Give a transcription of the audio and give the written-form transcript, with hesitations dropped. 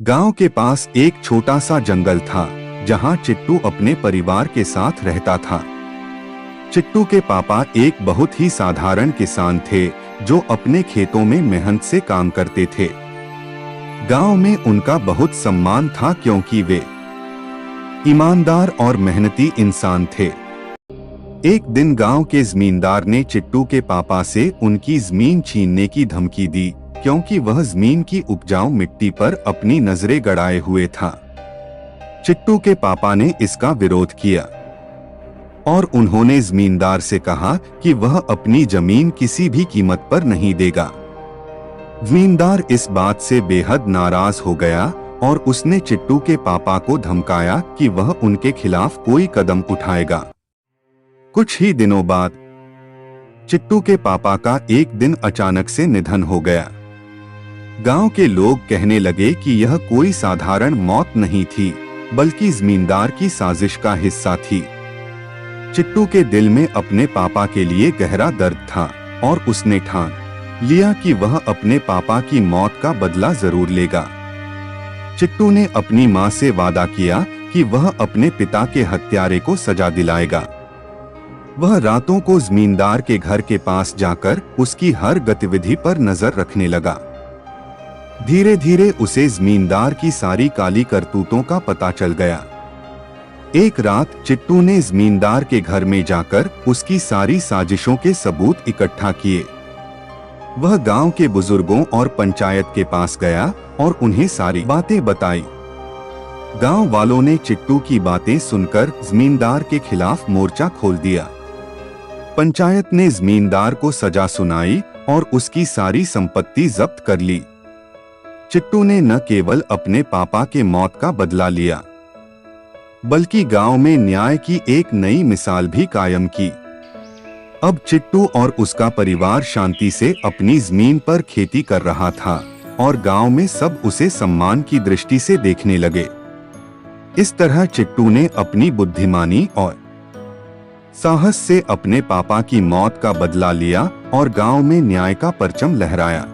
गांव के पास एक छोटा सा जंगल था जहां चिट्टू अपने परिवार के साथ रहता था। चिट्टू के पापा एक बहुत ही साधारण किसान थे जो अपने खेतों में मेहनत से काम करते थे। गांव में उनका बहुत सम्मान था क्योंकि वे ईमानदार और मेहनती इंसान थे। एक दिन गांव के जमींदार ने चिट्टू के पापा से उनकी जमीन छीनने की धमकी दी क्योंकि वह जमीन की उपजाऊ मिट्टी पर अपनी नजरें गड़ाए हुए था। चिट्टू के पापा ने इसका विरोध किया और उन्होंने जमींदार से कहा कि वह अपनी जमीन किसी भी कीमत पर नहीं देगा। जमींदार इस बात से बेहद नाराज हो गया और उसने चिट्टू के पापा को धमकाया कि वह उनके खिलाफ कोई कदम उठाएगा। कुछ ही दिनों बाद चिट्टू के पापा का एक दिन अचानक से निधन हो गया। गांव के लोग कहने लगे कि यह कोई साधारण मौत नहीं थी बल्कि जमींदार की साजिश का हिस्सा थी। चिट्टू के दिल में अपने पापा के लिए गहरा दर्द था और उसने ठान लिया कि वह अपने पापा की मौत का बदला जरूर लेगा। चिट्टू ने अपनी मां से वादा किया कि वह अपने पिता के हत्यारे को सजा दिलाएगा। वह रातों को जमींदार के घर के पास जाकर उसकी हर गतिविधि पर नजर रखने लगा। धीरे धीरे उसे जमींदार की सारी काली करतूतों का पता चल गया। एक रात चिट्टू ने जमींदार के घर में जाकर उसकी सारी साजिशों के सबूत इकट्ठा किए। वह गांव के बुजुर्गों और पंचायत के पास गया और उन्हें सारी बातें बताई। गांव वालों ने चिट्टू की बातें सुनकर जमींदार के खिलाफ मोर्चा खोल दिया। पंचायत ने जमींदार को सजा सुनाई और उसकी सारी संपत्ति जब्त कर ली। चिट्टू ने न केवल अपने पापा के मौत का बदला लिया बल्कि गांव में न्याय की एक नई मिसाल भी कायम की। अब चिट्टू और उसका परिवार शांति से अपनी जमीन पर खेती कर रहा था और गांव में सब उसे सम्मान की दृष्टि से देखने लगे। इस तरह चिट्टू ने अपनी बुद्धिमानी और साहस से अपने पापा की मौत का बदला लिया और गांव में न्याय का परचम लहराया।